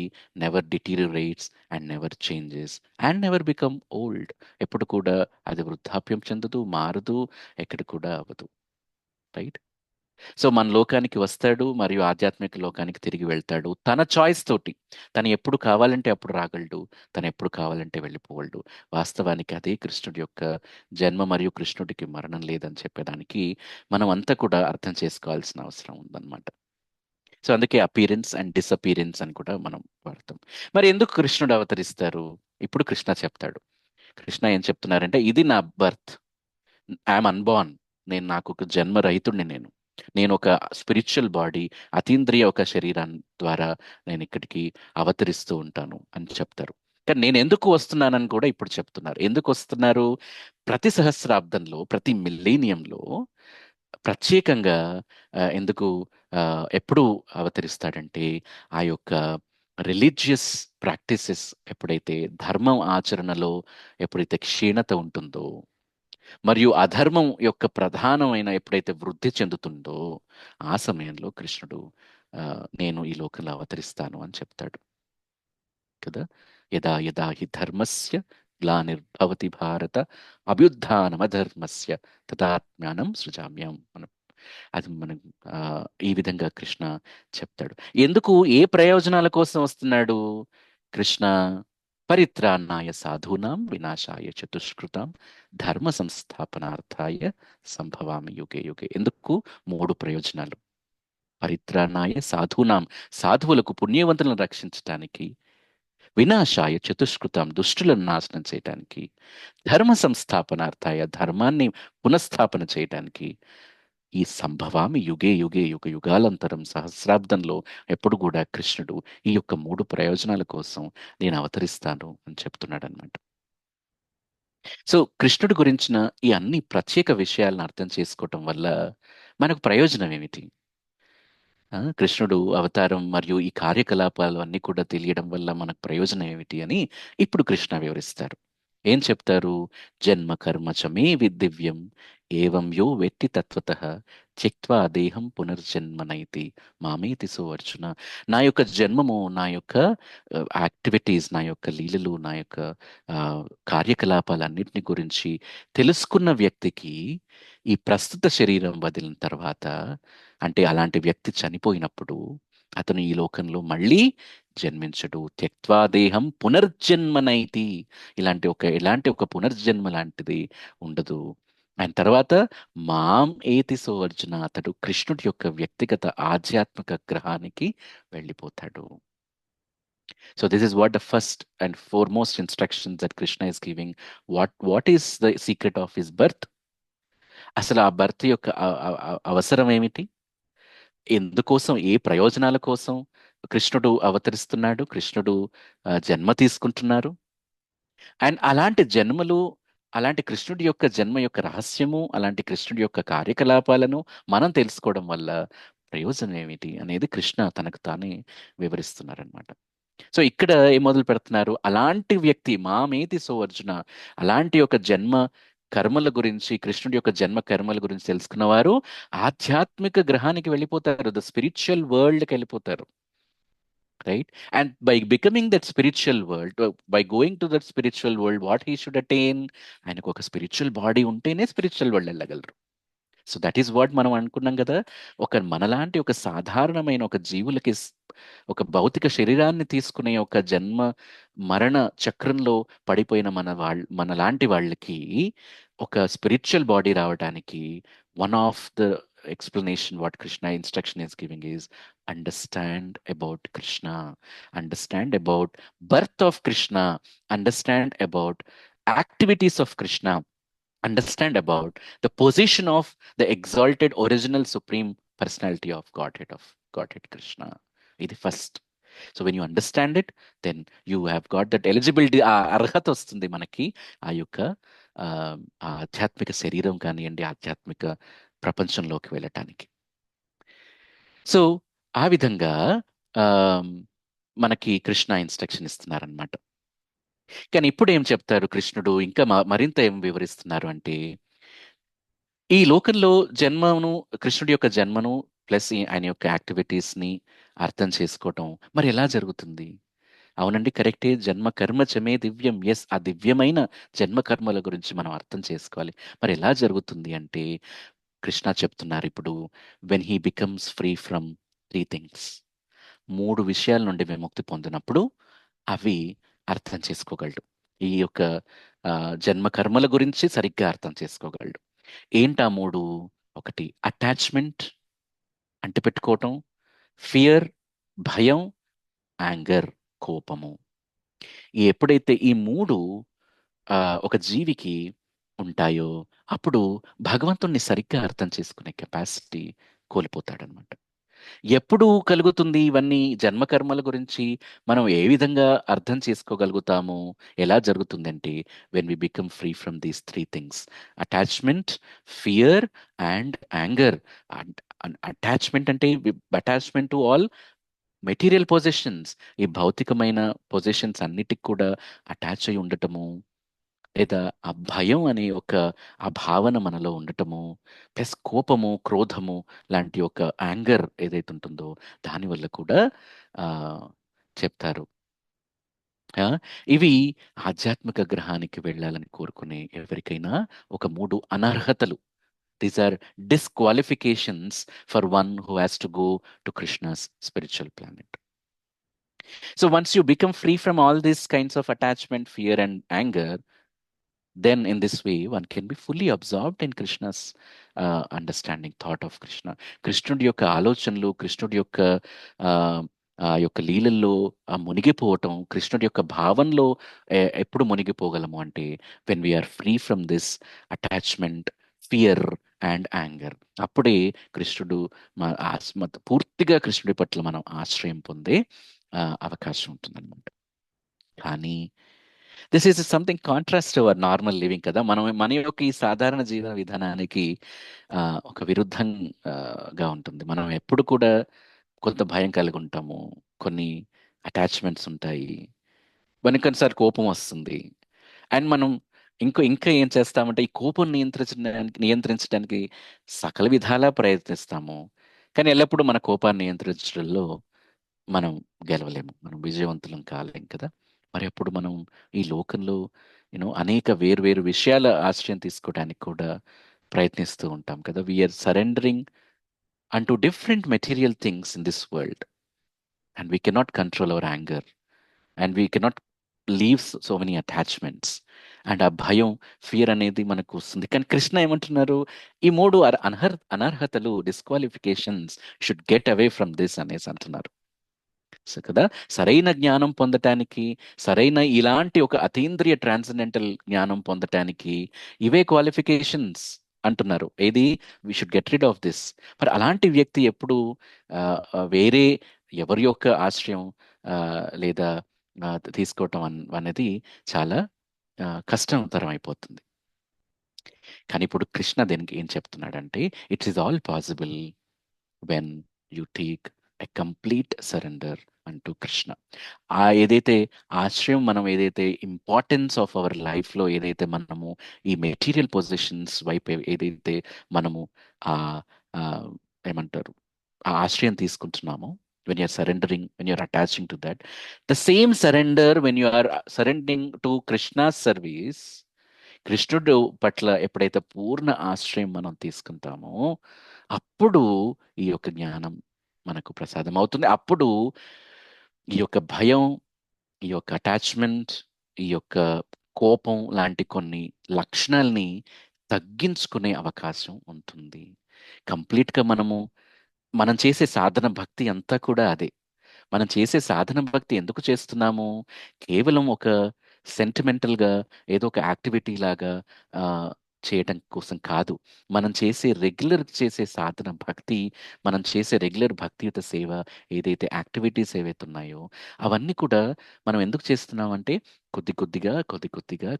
Speaker 1: never deteriorates and never changes and never become old. ఎప్పుడు కూడా అది వృద్ధాప్యం చెందదు, మారదు, ఎక్కడ కూడా అవ్వదు. రైట్. సో మన లోకానికి వస్తాడు మరియు ఆధ్యాత్మిక లోకానికి తిరిగి వెళ్తాడు తన చాయిస్ తోటి. తను ఎప్పుడు కావాలంటే అప్పుడు రాగలడు, తను ఎప్పుడు కావాలంటే వెళ్ళిపోగలడు. వాస్తవానికి అదే కృష్ణుడి యొక్క జన్మ మరియు కృష్ణుడికి మరణం లేదని చెప్పేదానికి మనం అంతా కూడా అర్థం చేసుకోవాల్సిన అవసరం ఉందన్నమాట. సో అందుకే అపీరెన్స్ అండ్ డిసపీరెన్స్ అని కూడా మనం వాడతాం. మరి ఎందుకు కృష్ణుడు అవతరిస్తారు? ఇప్పుడు కృష్ణ చెప్తాడు. కృష్ణ ఏం చెప్తున్నారంటే ఇది నా బర్త్, ఐఎమ్ అన్బార్న్. నాకు ఒక జన్మ రహితుడిని. నేను ఒక స్పిరిచువల్ బాడీ, అతీంద్రియ ఒక శరీరం ద్వారా నేను ఇక్కడికి అవతరిస్తూ ఉంటాను అని చెప్తారు. కానీ నేను ఎందుకు వస్తున్నానని కూడా ఇప్పుడు చెప్తున్నారు. ఎందుకు వస్తున్నారు? ప్రతి సహస్రాబ్దంలో, ప్రతి మిల్లేనియంలో ప్రత్యేకంగా ఎందుకు ఎప్పుడు అవతరిస్తాడంటే ఆ యొక్క రిలీజియస్ ప్రాక్టీసెస్ ఎప్పుడైతే, ధర్మం ఆచరణలో ఎప్పుడైతే క్షీణత ఉంటుందో, మరియు అధర్మం యొక్క ప్రధానమైన ఎప్పుడైతే వృద్ధి చెందుతుందో ఆ సమయంలో కృష్ణుడు ఆ, నేను ఈ లోకంలో అవతరిస్తాను అని చెప్తాడు కదా. యదా యదా హి ధర్మస్య గ్లానిర్భవతి భారత అభ్యుత్థానమధర్మస్య తదాత్మ్యానం సృజామ్యం. అది మనం ఆ, ఈ విధంగా కృష్ణ చెప్తాడు. ఎందుకు, ఏ ప్రయోజనాల కోసం వస్తున్నాడు కృష్ణ? పరిత్రాణాయ సాధూనాం వినాశాయ చతుష్కృతాం ధర్మ సంస్థాపనార్థాయ సంభవామి యుగే యుగే. ఎందుకు? మూడు ప్రయోజనాలు. పరిత్రాణాయ సాధూనాం, సాధువులకు పుణ్యవంతులను రక్షించటానికి. వినాశాయ చతుష్కృతాం, దుష్టులను నాశనం చేయటానికి. ధర్మ సంస్థాపనార్థాయ, ధర్మాన్ని పునఃస్థాపన చేయటానికి. ఈ సంభవామి యుగే యుగే, యుగ యుగాలంతరం, సహస్రాబ్దంలో ఎప్పుడు కూడా కృష్ణుడు ఈ యొక్క మూడు ప్రయోజనాల కోసం నేను అవతరిస్తాను అని చెప్తున్నాడు అనమాట. సో కృష్ణుడి గురించిన ఈ అన్ని ప్రత్యేక విషయాలను అర్థం చేసుకోవటం వల్ల మనకు ప్రయోజనం ఏమిటి? కృష్ణుడు అవతారం మరియు ఈ కార్యకలాపాలు అన్ని కూడా తెలియడం వల్ల మనకు ప్రయోజనం ఏమిటి అని ఇప్పుడు కృష్ణ వివరిస్తారు. ఏం చెప్తారు? జన్మ కర్మ చ మే విదివ్యం ఏవం యో వెత్తి తత్వతః త్యక్త్వా దేహం పునర్జన్మనైతి మామేతి సో అర్జున. నా యొక్క జన్మము, నా యొక్క యాక్టివిటీస్, నా యొక్క లీలలు, నా యొక్క ఆ, కార్యకలాపాలన్నింటిని గురించి తెలుసుకున్న వ్యక్తికి ఈ ప్రస్తుత శరీరం వదిలిన తర్వాత, అంటే అలాంటి వ్యక్తి చనిపోయినప్పుడు అతను ఈ లోకంలో మళ్ళీ జన్మించడు. త్యక్త్వా దేహం పునర్జన్మనైతి. ఎలాంటి ఒక పునర్జన్మ లాంటిది ఉండదు. ఆయన తర్వాత మాం ఏతి సో అర్జున, అతడు కృష్ణుడి యొక్క వ్యక్తిగత ఆధ్యాత్మిక గ్రహానికి వెళ్ళిపోతాడు. So this is what the first and foremost instructions that Krishna is giving. What is the secret of his birth? అసలు ఆ బర్త్ యొక్క అవసరం ఏమిటి? ఎందుకోసం, ఏ ప్రయోజనాల కోసం కృష్ణుడు అవతరిస్తున్నాడు, కృష్ణుడు జన్మ తీసుకుంటున్నారు? అండ్ అలాంటి జన్మలు, అలాంటి కృష్ణుడి యొక్క జన్మ యొక్క రహస్యము, అలాంటి కృష్ణుడి యొక్క కార్యకలాపాలను మనం తెలుసుకోవడం వల్ల ప్రయోజనం ఏమిటి అనేది కృష్ణ తనకు తానే వివరిస్తున్నారనమాట. సో ఇక్కడ ఏం మొదలు పెడుతున్నారు? అలాంటి వ్యక్తి మామేతి సో అర్జున, అలాంటి ఒక జన్మ కర్మల గురించి, కృష్ణుడి యొక్క జన్మ కర్మల గురించి తెలుసుకున్న వారు ఆధ్యాత్మిక గ్రహానికి వెళ్ళిపోతారు, ద స్పిరిచువల్ వరల్డ్కి వెళ్ళిపోతారు. right? And by becoming that spiritual world, by going to that spiritual world, what he should attain, ఆయనకు ఒక స్పిరిచువల్ బాడీ ఉంటేనే స్పిరిచువల్ వరల్డ్ వెళ్ళగలరు. సో దట్ ఈస్ వాట్ మనం అనుకున్నాం కదా. మనలాంటి ఒక సాధారణమైన ఒక జీవులకి ఒక భౌతిక శరీరాన్ని తీసుకునే ఒక జన్మ మరణ చక్రంలో పడిపోయిన మనలాంటి వాళ్ళకి ఒక స్పిరిచువల్ బాడీ రావడానికి one of the explanation what Krishna instruction is giving is understand about Krishna, understand about birth of Krishna, understand about activities of Krishna, understand about the position of the exalted original supreme personality of Godhead Krishna. ఇది first. So when you understand it, then you have got that eligibility, ఆ అర్హత వస్తుంది మనకి ఆ యొక్క ఆ, ఆ ఆధ్యాత్మిక శరీరం కానివ్వండి, ఆధ్యాత్మిక ప్రపంచంలోకి వెళ్ళటానికి. సో ఆ విధంగా ఆ, మనకి కృష్ణ ఇన్స్ట్రక్షన్ ఇస్తున్నారనమాట. కానీ ఇప్పుడు ఏం చెప్తారు కృష్ణుడు, ఇంకా మరింత ఏం వివరిస్తున్నారు అంటే, ఈ లోకంలో జన్మను, కృష్ణుడి యొక్క జన్మను ప్లస్ ఆయన యొక్క యాక్టివిటీస్ ని అర్థం చేసుకోవటం మరి ఎలా జరుగుతుంది? అవునండి, కరెక్టే. జన్మ కర్మ చమే దివ్యం. ఎస్, ఆ దివ్యమైన జన్మ కర్మల గురించి మనం అర్థం చేసుకోవాలి. మరి ఎలా జరుగుతుంది అంటే, కృష్ణ చెప్తున్నారు ఇప్పుడు, when he becomes free from three things, మూడు విషయాల నుండి విముక్తి పొందినప్పుడు అవి అర్థం చేసుకోగలడు. ఈ యొక్క జన్మ కర్మల గురించి సరిగ్గా అర్థం చేసుకోగలడు. ఏంటా మూడు? ఒకటి అటాచ్మెంట్, అంటిపెట్టుకోవటం; ఫియర్, భయం; యాంగర్, కోపము. ఎప్పుడైతే ఈ మూడు ఒక జీవికి ఉంటాయో అప్పుడు భగవంతుణ్ణి సరిగ్గా అర్థం చేసుకునే కెపాసిటీ కోల్పోతాడనమాట. ఎప్పుడు కలుగుతుంది ఇవన్నీ? జన్మకర్మల గురించి మనం ఏ విధంగా అర్థం చేసుకోగలుగుతాము, ఎలా జరుగుతుందంటే, when we become free from these three things: attachment, fear and anger. Attachment అంటే attachment to all material positions, ఈ భౌతికమైన పొజిషన్స్ అన్నిటికి కూడా అటాచ్ అయి ఉండటము, లేదా ఆ భయం అనే ఒక ఆ భావన మనలో ఉండటము, ప్లస్ కోపము, క్రోధము లాంటి ఒక యాంగర్ ఏదైతే ఉంటుందో దానివల్ల కూడా ఆ, చెప్తారు. ఆ, ఇవి ఆధ్యాత్మిక గ్రహానికి వెళ్ళాలని కోరుకునే ఎవరికైనా ఒక మూడు అనర్హతలు. These are disqualifications for one who has to go to Krishna's spiritual planet. So once you become free from all these kinds of attachment, fear and anger, then in this way one can be fully absorbed in Krishna's understanding, thought of Krishna. కృష్ణుడి యొక్క ఆలోచనలు, కృష్ణుడి యొక్క ఆ, ఆ యొక్క లీలల్లో మునిగిపోవటం, కృష్ణుడి యొక్క భావంలో ఎప్పుడు మునిగిపోగలము అంటే, when we are free from this attachment, fear and anger. అప్పుడే కృష్ణుడు పూర్తిగా కృష్ణుడి పట్ల మనం ఆశ్రయం పొందే అవకాశం ఉంటుందన్నమాట. కానీ this is something contrast to our normal living కదా. మన యొక్క ఈ సాధారణ జీవన విధానానికి ఒక విరుద్ధంగా ఉంటుంది. మనం ఎప్పుడు కూడా కొంత భయం కలిగి ఉంటాము, కొన్ని అటాచ్మెంట్స్ ఉంటాయి, కొన్నిసార్లు కోపం వస్తుంది. అండ్ మనం ఇంకా ఏం చేస్తామంటే, ఈ కోపం నియంత్రించడానికి సకల విధాలా ప్రయత్నిస్తాము. కానీ ఎల్లప్పుడూ మన కోపాన్ని నియంత్రించడంలో మనం గెలవలేము, మనం విజయవంతులం కాలేం కదా. మరి అప్పుడు మనం ఈ లోకంలో అనేక వేరు విషయాల ఆశ్రయం తీసుకోవడానికి కూడా ప్రయత్నిస్తూ ఉంటాం కదా. వీఆర్ సరెండరింగ్ అంటూ different material things in this world, and we cannot control our anger, and we cannot leave so many attachments. And ఆ భయం, ఫియర్ అనేది మనకు వస్తుంది. కానీ కృష్ణ ఏమంటున్నారు? ఈ మూడు అనర్హతలు, disqualifications should get away from this అనేసి అంటున్నారు. కదా. సరైన జ్ఞానం పొందటానికి, సరైన ఇలాంటి ఒక అతీంద్రియ ట్రాన్సెండెంటల్ జ్ఞానం పొందటానికి ఇవే క్వాలిఫికేషన్స్ అంటున్నారు. ఏది? We should get rid of this. మరి అలాంటి వ్యక్తి ఎప్పుడు వేరే ఎవరి యొక్క ఆశ్రయం లేదా తీసుకోవటం అనేది చాలా కష్టతరం అయిపోతుంది. కానీ ఇప్పుడు కృష్ణ దీనికి ఏం చెప్తున్నాడంటే, it's is all possible when you take a complete surrender అంటూ కృష్ణ. ఏదైతే ఆశ్రయం, మనం ఏదైతే ఇంపార్టెన్స్ ఆఫ్ అవర్ లైఫ్లో ఏదైతే మనము ఈ మెటీరియల్ పొజిషన్స్ వైపు ఏదైతే మనము ఆ ఆ, ఏమంటారు, ఆ ఆశ్రయం తీసుకుంటున్నామో, when you're surrendering, when you're attaching to that. The same surrender when you are surrendering to Krishna's service, కృష్ణుడు పట్ల ఎప్పుడైతే పూర్ణ ఆశ్రయం మనం తీసుకుంటామో అప్పుడు ఈ యొక్క జ్ఞానం మనకు ప్రసాదం అవుతుంది. అప్పుడు ఈ యొక్క భయం, ఈ యొక్క అటాచ్మెంట్, ఈ యొక్క కోపం లాంటి కొన్ని లక్షణాల్ని తగ్గించుకునే అవకాశం ఉంటుంది. కంప్లీట్గా మనం చేసే సాధన భక్తి అంతా కూడా అదే. మనం చేసే సాధన భక్తి ఎందుకు చేస్తున్నాము? కేవలం ఒక సెంటిమెంటల్‌గా ఏదో ఒక యాక్టివిటీ లాగా చేయటం కోసం కాదు. మనం చేసే సాధన భక్తి, మనం చేసే రెగ్యులర్ భక్తియుత సేవ, ఏదైతే యాక్టివిటీస్ ఏవైతే ఉన్నాయో, అవన్నీ కూడా మనం ఎందుకు చేస్తున్నామంటే కొద్ది కొద్దిగా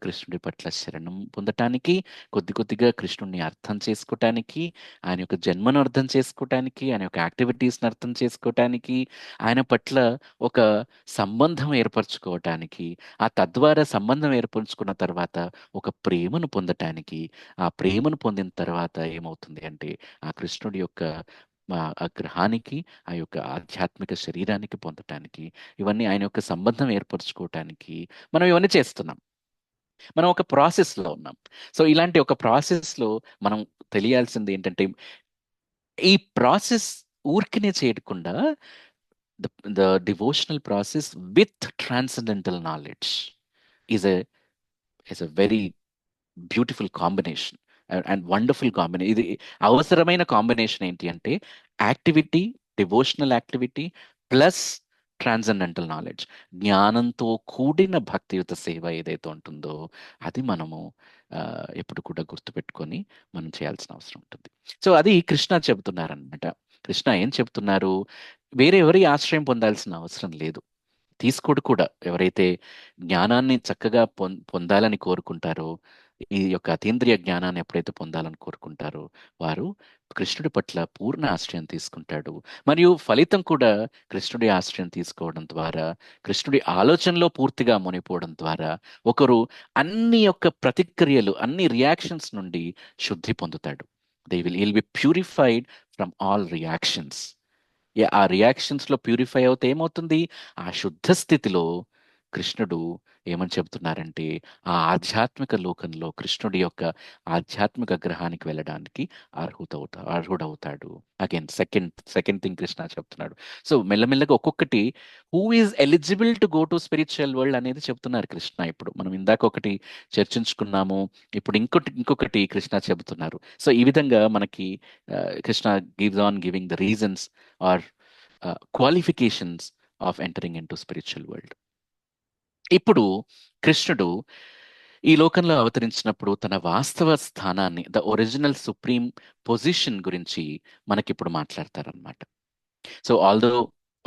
Speaker 1: కృష్ణుడి పట్ల శరణం పొందటానికి, కొద్ది కొద్దిగా కృష్ణుడిని అర్థం చేసుకోటానికి, ఆయన యొక్క జన్మను అర్థం చేసుకోటానికి, ఆయన యొక్క యాక్టివిటీస్‌ని అర్థం చేసుకోటానికి, ఆయన పట్ల ఒక సంబంధం ఏర్పరచుకోవటానికి, ఆ తద్వారా సంబంధం ఏర్పరచుకున్న తర్వాత ఒక ప్రేమను పొందటానికి, ఆ ప్రేమను పొందిన తర్వాత ఏమవుతుంది అంటే ఆ కృష్ణుడి యొక్క ఆ గ్రహానికి, ఆ యొక్క ఆధ్యాత్మిక శరీరానికి పొందటానికి, ఇవన్నీ ఆయన యొక్క సంబంధం ఏర్పరచుకోవటానికి మనం ఇవన్నీ చేస్తున్నాం. మనం ఒక ప్రాసెస్లో ఉన్నాం. సో ఇలాంటి ఒక ప్రాసెస్లో మనం తెలియాల్సింది ఏంటంటే, ఈ ప్రాసెస్ ఊరికనే చేయకుండా the the devotional process with transcendental knowledge is a very beautiful combination and wonderful combination. ఇది అవసరమైన కాంబినేషన్ ఏంటి అంటే activity, devotional activity plus transcendental knowledge, జ్ఞానంతో కూడిన భక్తియుత సేవ ఏదైతే ఉంటుందో అది మనము ఎప్పుడు కూడా గుర్తుపెట్టుకొని మనం చేయాల్సిన అవసరం ఉంటుంది. సో అది కృష్ణ చెబుతున్నారనమాట. కృష్ణ ఏం చెబుతున్నారు? వేరే ఎవరి ఆశ్రయం పొందాల్సిన అవసరం లేదు. తీసుకోడు కూడా. ఎవరైతే జ్ఞానాన్ని చక్కగా పొందాలని కోరుకుంటారో, ఈ యొక్క అతీంద్రియ జ్ఞానాన్ని ఎప్పుడైతే పొందాలని కోరుకుంటారో వారు కృష్ణుడి పట్ల పూర్ణ ఆశ్రయం తీసుకుంటాడు. మరియు ఫలితం కూడా కృష్ణుడి ఆశ్రయం తీసుకోవడం ద్వారా, కృష్ణుడి ఆలోచనలో పూర్తిగా మునిపోవడం ద్వారా ఒకరు అన్ని యొక్క ప్రతిక్రియలు, అన్ని రియాక్షన్స్ నుండి శుద్ధి పొందుతాడు. Will be purified from all reactions. ఆ రియాక్షన్స్ లో ప్యూరిఫై అవుతే ఏమవుతుంది? ఆ శుద్ధ స్థితిలో కృష్ణుడు ఏమని చెబుతున్నారంటే ఆ ఆధ్యాత్మిక లోకంలో కృష్ణుడి యొక్క ఆధ్యాత్మిక గ్రహానికి వెళ్ళడానికి అర్హుడవుతాడు. అగైన్ సెకండ్ థింగ్ కృష్ణ చెప్తున్నాడు. సో మెల్లమెల్లగా ఒక్కొక్కటి who is eligible to go to spiritual world అనేది చెప్తున్నారు కృష్ణ. ఇప్పుడు మనం ఇందాక ఒకటి చర్చించుకున్నాము, ఇప్పుడు ఇంకొకటి కృష్ణ చెబుతున్నారు. సో ఈ విధంగా మనకి Krishna gives on giving the reasons or qualifications of entering into spiritual world. ఇప్పుడు కృష్ణుడు ఈ లోకంలో అవతరించినప్పుడు తన వాస్తవ స్థానాన్ని, ద ఒరిజినల్ సుప్రీం పొజిషన్ గురించి మనకిప్పుడు మాట్లాడతారనమాట. సో ఆల్దో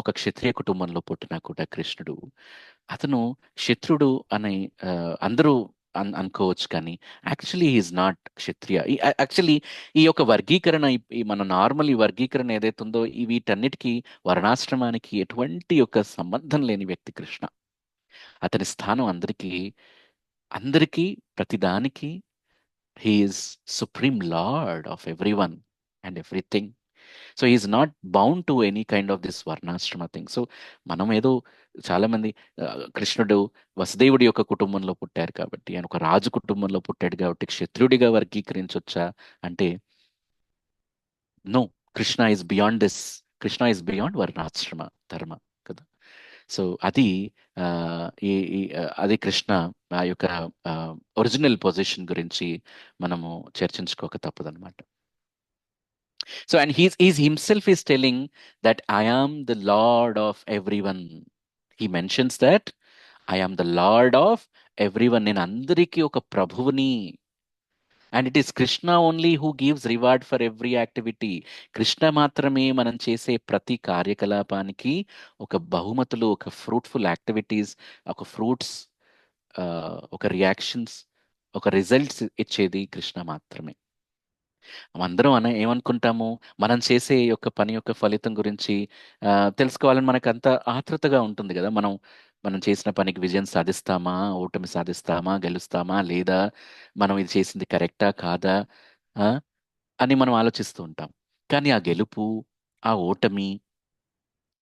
Speaker 1: ఒక క్షత్రియ కుటుంబంలో పుట్టినా కూడా కృష్ణుడు, అతను క్షత్రుడు అని అందరూ అనుకోవచ్చు, కానీ actually is not Kshatriya. Actually ఈ యొక్క వర్గీకరణ, మన నార్మల్ ఈ వర్గీకరణ ఏదైతే ఉందో వీటన్నిటికీ వర్ణాశ్రమానికి ఎటువంటి యొక్క సంబంధం లేని వ్యక్తి కృష్ణ. అతని స్థానం అందరికీ ప్రతిదానికి he is supreme lord of every one and everything. So is not bound to any kind of this varnashrama thing. So మనం ఏదో చాలా మంది కృష్ణుడు వసుదేవుడి యొక్క కుటుంబంలో పుట్టారు కాబట్టి, ఆయన ఒక రాజు కుటుంబంలో పుట్టాడు కాబట్టి క్షత్రుడిగా వర్గీకరించవచ్చా అంటే no. Krishna is beyond this. Krishna is beyond varnashrama dharma కదా. సో అది ఆ, ఈ అది కృష్ణ ఆ యొక్క ఒరిజినల్ పొజిషన్ గురించి మనము చర్చించుకోక తప్పదన్నమాట. So, and he's himself is telling that I am the Lord of everyone. He mentions that I am the Lord of everyone. నేను అందరికీ ఒక ప్రభువుని. And it is Krishna only who gives reward for every activity. Krishna మాత్రమే మనం చేసే ప్రతి కార్యకలాపానికి ఒక బహుమతులు, ఒక ఫ్రూట్ఫుల్ యాక్టివిటీస్, ఒక ఫ్రూట్స్, ఒక రియాక్షన్స్, ఒక రిజల్ట్స్ ఇచ్చేది కృష్ణ మాత్రమే. అందరం ఏమనుకుంటాము, మనం చేసే యొక్క పని యొక్క ఫలితం గురించి తెలుసుకోవాలని మనకు అంత ఆతృతగా ఉంటుంది కదా. మనం మనం చేసిన పనికి విజయం సాధిస్తామా, ఓటమి సాధిస్తామా, గెలుస్తామా లేదా, మనం ఇది చేసింది కరెక్టా కాదా ఆ, అని మనం ఆలోచిస్తూ ఉంటాం. కానీ ఆ గెలుపు, ఆ ఓటమి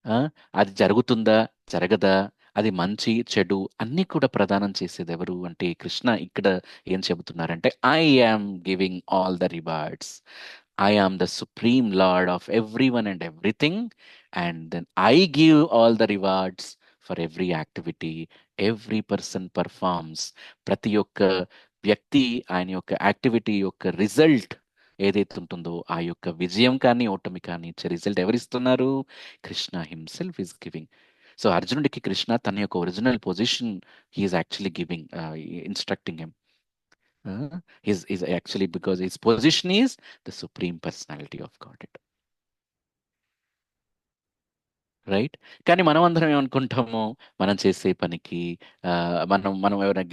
Speaker 1: ఆ, అది జరుగుతుందా, జరగదా, అది మంచి చెడు అన్నీ కూడా ప్రదానం చేసేది ఎవరు అంటే కృష్ణ ఇక్కడ ఏం చెబుతున్నారంటే I am giving all the rewards. I am the supreme lord of every one and everything, and then I give all the rewards for every activity every person performs. ప్రతి ఒక్క వ్యక్తి ఆయన యొక్క యాక్టివిటీ యొక్క రిజల్ట్ ఏదైతే ఉంటుందో ఆ యొక్క విజయం కానీ ఓటమి కానీ ఇచ్చే రిజల్ట్ ఎవరిస్తున్నారు? Krishna himself is giving. So అర్జునుడికి కృష్ణ తన యొక్క original position he is actually giving, instructing him. Is actually because his position is the supreme personality of god. Right. కానీ మనం అందరం ఏమనుకుంటాము, మనం చేసే పనికి మనం ఏమైనా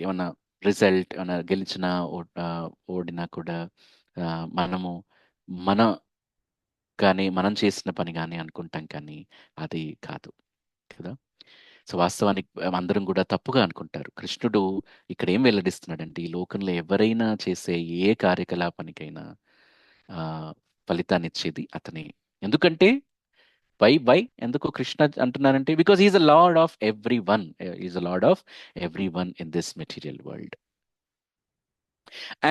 Speaker 1: ఏమన్నా రిజల్ట్ ఏమైనా గెలిచినా ఓడినా కూడా మనము మన కానీ మనం చేసిన పని కానీ అనుకుంటాం, కానీ అది కాదు కదా. సో వాస్తవానికి అందరం కూడా తప్పుగా అనుకుంటారు. కృష్ణుడు ఇక్కడ ఏం వెల్లడిస్తున్నాడంటే ఈ లోకంలో ఎవరైనా చేసే ఏ కార్యకలాపానికైనా ఆ, ఫలితాన్ని ఇచ్చేది అతనే. ఎందుకంటే వై ఎందుకు కృష్ణ అంటున్నారంటే because is a lord of every one, is a lord of every one in this material world.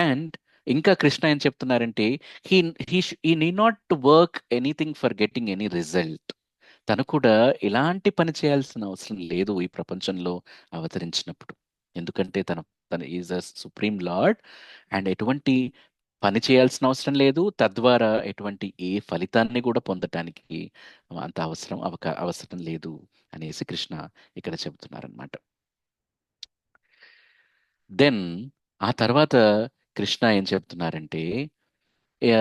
Speaker 1: And ఇంకా కృష్ణ ఏం చెప్తున్నారంటే he he need not to work anything for getting any result. తను కూడా ఎలాంటి పని చేయాల్సిన అవసరం లేదు ఈ ప్రపంచంలో అవతరించినప్పుడు. ఎందుకంటే తను is a supreme lord, and ఎటువంటి పని చేయాల్సిన అవసరం లేదు, తద్వారా ఎటువంటి ఏ ఫలితాన్ని కూడా పొందటానికి అంత అవసరం లేదు అనేసి కృష్ణ ఇక్కడ చెబుతున్నారనమాట. దెన్ ఆ తర్వాత కృష్ణ ఏం చెప్తున్నారంటే ఆ,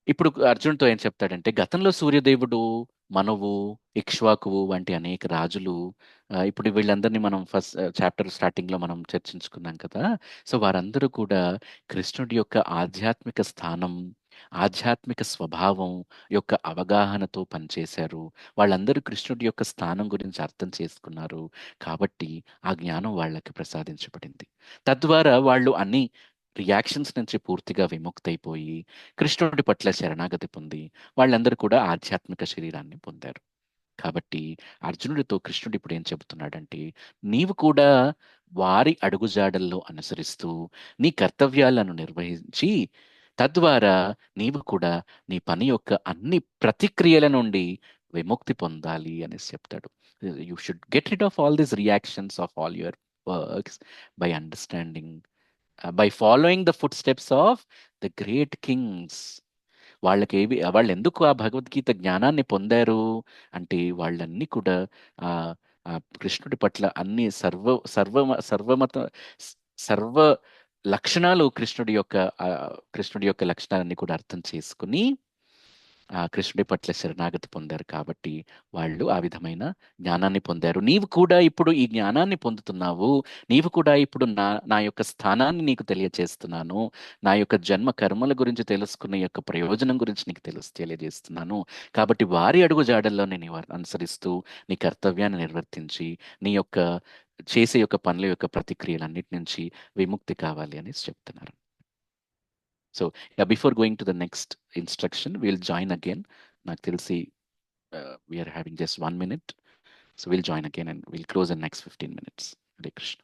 Speaker 1: ఇప్పుడు అర్జున్తో ఏం చెప్తాడంటే గతంలో సూర్యదేవుడు, మనువు, ఇక్ష్వాకువు వంటి అనేక రాజులు, ఇప్పుడు వీళ్ళందరినీ మనం ఫస్ట్ చాప్టర్ స్టార్టింగ్ లో మనం చర్చించుకున్నాం కదా. సో వారందరూ కూడా కృష్ణుడి యొక్క ఆధ్యాత్మిక స్థానం, ఆధ్యాత్మిక స్వభావం యొక్క అవగాహనతో పనిచేశారు. వాళ్ళందరూ కృష్ణుడి యొక్క స్థానం గురించి అర్థం చేసుకున్నారు. కాబట్టి ఆ జ్ఞానం వాళ్ళకి ప్రసాదించబడింది. తద్వారా వాళ్ళు అన్ని రియాక్షన్స్ నుంచి పూర్తిగా విముక్తైపోయి కృష్ణుడి పట్ల శరణాగతి పొంది వాళ్ళందరూ కూడా ఆధ్యాత్మిక శరీరాన్ని పొందారు. కాబట్టి అర్జునుడితో కృష్ణుడు ఇప్పుడు ఏం చెబుతున్నాడంటే నీవు కూడా వారి అడుగుజాడల్లో అనుసరిస్తూ నీ కర్తవ్యాలను నిర్వహించి తద్వారా నీవు కూడా నీ పని యొక్క అన్ని ప్రతిక్రియల నుండి విముక్తి పొందాలి అనేసి చెప్తాడు. You should get rid of all these reactions of all your works by understanding, by following the foot steps of the great Kings. వాళ్ళు ఎందుకు ఆ భగవద్గీత జ్ఞానాన్ని పొందారు అంటే వాళ్ళన్నీ కూడా ఆ ఆ కృష్ణుడి పట్ల అన్ని సర్వమత సర్వ లక్షణాలు కృష్ణుడి యొక్క లక్షణాలన్నీ కూడా అర్థం చేసుకుని ఆ కృష్ణుడి పట్ల శరణాగతి పొందారు. కాబట్టి వాళ్ళు ఆ విధమైన జ్ఞానాన్ని పొందారు. నీవు కూడా ఇప్పుడు ఈ జ్ఞానాన్ని పొందుతున్నావు. నీవు కూడా ఇప్పుడు నా యొక్క స్థానాన్ని నీకు తెలియజేస్తున్నాను. నా యొక్క జన్మ కర్మల గురించి తెలుసుకున్న యొక్క ప్రయోజనం గురించి నీకు తెలియజేస్తున్నాను. కాబట్టి వారి అడుగు జాడల్లోనే నీవు అనుసరిస్తూ నీ కర్తవ్యాన్ని నిర్వర్తించి నీ యొక్క చేసే యొక్క పనుల యొక్క ప్రతిక్రియలన్నిటి నుంచి విముక్తి కావాలి అని చెప్తున్నారు. So, yeah, before going to the next instruction, we'll join again. నాకు తెలిసి we are having just 1 minute. So we'll join again and we'll close in next 15 minutes. Hare Krishna.